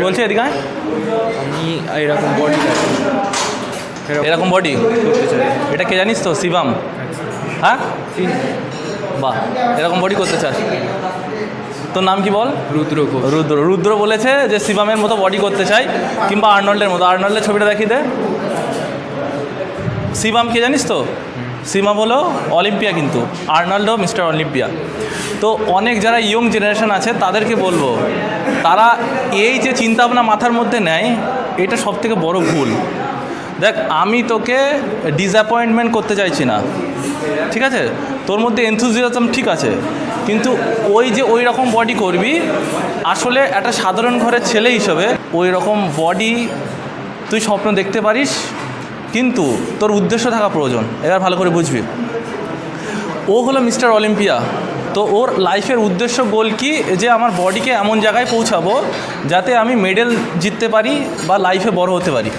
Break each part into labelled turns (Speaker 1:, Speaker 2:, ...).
Speaker 1: বলছি এদিকে আয়।
Speaker 2: আমি এরকম বডি
Speaker 1: এরকম বডি
Speaker 2: করতে চাই।
Speaker 1: এটা কে জানিস তো? শিবাম। হ্যাঁ, বাহ, এরকম বডি করতে চাস? তোর নাম কি বল?
Speaker 2: রুদ্র ঘোষ।
Speaker 1: রুদ্র বলেছে যে শিবামের মতো বডি করতে চাই, কিংবা আর্নল্ডের মতো। আর্নল্ডের ছবিটা দেখিয়ে দে। শিবাম কে জানিস তো? শিবাম হলো অলিম্পিয়া, কিন্তু আর্নল্ডও মিস্টার অলিম্পিয়া। তো অনেক যারা ইয়ং জেনারেশন আছে তাদেরকে বলবো, তারা এই যে চিন্তাভাবনা মাথার মধ্যে নেয়, এটা সবথেকে বড় ভুল। দেখ, আমি তোকে ডিসঅ্যাপয়েন্টমেন্ট করতে চাইছি না, ঠিক আছে? তোর মধ্যে এনথুজিয়াজম ঠিক আছে, কিন্তু ওই যে ওই রকম বডি করবি, আসলে একটা সাধারণ ঘরের ছেলে হিসেবে ওই রকম বডি তুই স্বপ্ন দেখতে পারিস, কিন্তু তোর উদ্দেশ্য থাকা প্রয়োজন। এবার ভালো করে বুঝবি, ও হলো মিস্টার অলিম্পিয়া। তো ওর লাইফের উদ্দেশ্য গোল কি? যে আমার বডিকে এমন জায়গায় পৌঁছাবো যাতে আমি মেডেল জিততে পারি বা লাইফে বড় হতে পারি।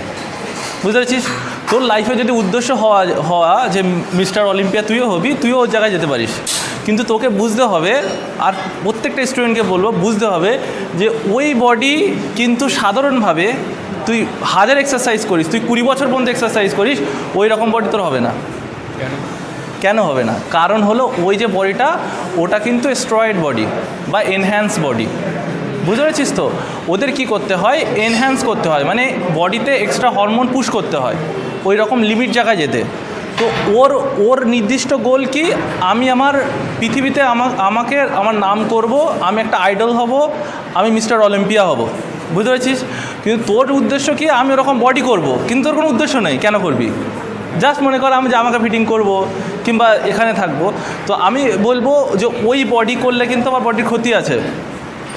Speaker 1: বুঝতে পেরেছিস? তোর লাইফে যদি উদ্দেশ্য হওয়া যে মিস্টার অলিম্পিয়া তুইও হবি, তুইও ওর জায়গায় যেতে পারিস, কিন্তু তোকে বুঝতে হবে, আর প্রত্যেকটা স্টুডেন্টকে বলবো বুঝতে হবে, যে ওই বডি কিন্তু সাধারণভাবে তুই 1000 এক্সারসাইজ করিস, তুই 20 বছর পর্যন্ত এক্সারসাইজ করিস, ওই রকম বডি তোর হবে না। কেন হবে না? কারণ হলো ওই যে বডিটা, ওটা কিন্তু স্টেরয়েড বডি বা এনহ্যান্স বডি। বুঝতে পেরেছিস তো? ওদের কি করতে হয়? এনহ্যান্স করতে হয়, মানে বডিতে এক্সট্রা হরমোন পুশ করতে হয় ওই রকম লিমিট জায়গায় যেতে। তো ওর নির্দিষ্ট গোল কি? আমি আমার পৃথিবীতে আমাকে আমার নাম করব, আমি একটা আইডল হব, আমি মিস্টার অলিম্পিয়া হব। বুঝতে পেরেছিস? কিন্তু তোর উদ্দেশ্য কি? আমি ওরকম বডি করব, কিন্তু তোর কোনো উদ্দেশ্য নেই। কেন করবি? জাস্ট মনে কর আমি জামাকে ফিটিং করব কিংবা এখানে থাকবো। তো আমি বলবো যে ওই বডি করলে কিন্তু আমার বডির ক্ষতি আছে।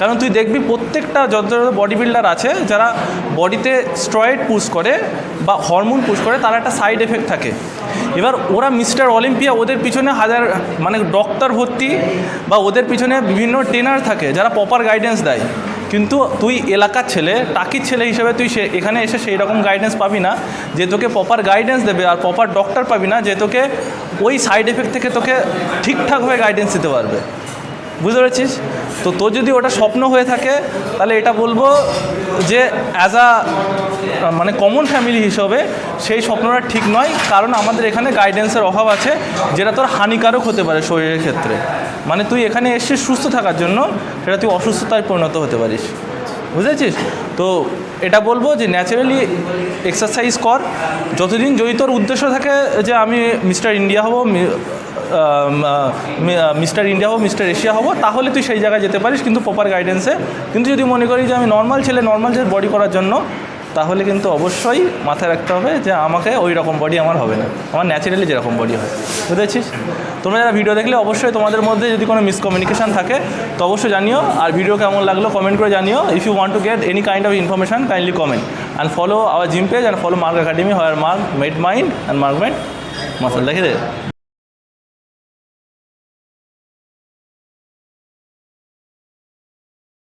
Speaker 1: কারণ তুই দেখবি প্রত্যেকটা যত বডি বিল্ডার আছে যারা বডিতে স্টেরয়েড পুশ করে বা হরমোন পুশ করে, তার একটা সাইড এফেক্ট থাকে। এবার ওরা মিস্টার অলিম্পিয়া, ওদের পিছনে মানে ডক্টর ভর্তি, বা ওদের পিছনে বিভিন্ন ট্রেনার থাকে যারা প্রপার গাইডেন্স দেয়। কিন্তু তুই এলাকার ছেলে, টাকির ছেলে হিসেবে তুই এখানে এসে সেই রকম গাইডেন্স পাবি না যে তোকে প্রপার গাইডেন্স দেবে, আর প্রপার ডক্টর পাবি না যে তোকে ওই সাইড এফেক্ট থেকে তোকে ঠিকঠাকভাবে গাইডেন্স দিতে পারবে। বুঝতে পেরেছিস? তো তোর যদি ওটা স্বপ্ন হয়ে থাকে, তাহলে এটা বলবো যে অ্যাজ মানে কমন ফ্যামিলি হিসেবে সেই স্বপ্নটা ঠিক নয়। কারণ আমাদের এখানে গাইডেন্সের অভাব আছে, যেটা তোর হানিকারক হতে পারে শরীরের ক্ষেত্রে। মানে তুই এখানে এসে সুস্থ থাকার জন্য, সেটা তুই অসুস্থতায় পরিণত হতে পারিস। বুঝেছিস? তো এটা বলবো যে ন্যাচারালি এক্সারসাইজ কর যতদিন, যদি তোর উদ্দেশ্য থাকে যে আমি মিস্টার ইন্ডিয়া হব, মিস্টার এশিয়া হব, তাহলে তুই সেই জায়গায় যেতে পারিস, কিন্তু প্রপার গাইডেন্সে। কিন্তু যদি মনে করি যে আমি নর্মাল ছেলে বডি করার জন্য, তাহলে কিন্তু অবশ্যই মাথায় রাখতে হবে যে আমাকে ওই রকম বডি আমার হবে না, আমার ন্যাচারালি যেরকম বডি হয়। বুঝেছিস? তোমরা যারা ভিডিও দেখলে অবশ্যই তোমাদের মধ্যে যদি কোনো মিসকমিউনিকেশান থাকে তো অবশ্যই জানিও, আর ভিডিও কেমন লাগলো কমেন্ট করে জানিও। If you want to get any kind of information, kindly comment and follow our gym page and follow Mark Academy, where Mark made mind and Mark made muscle. দেখে দে।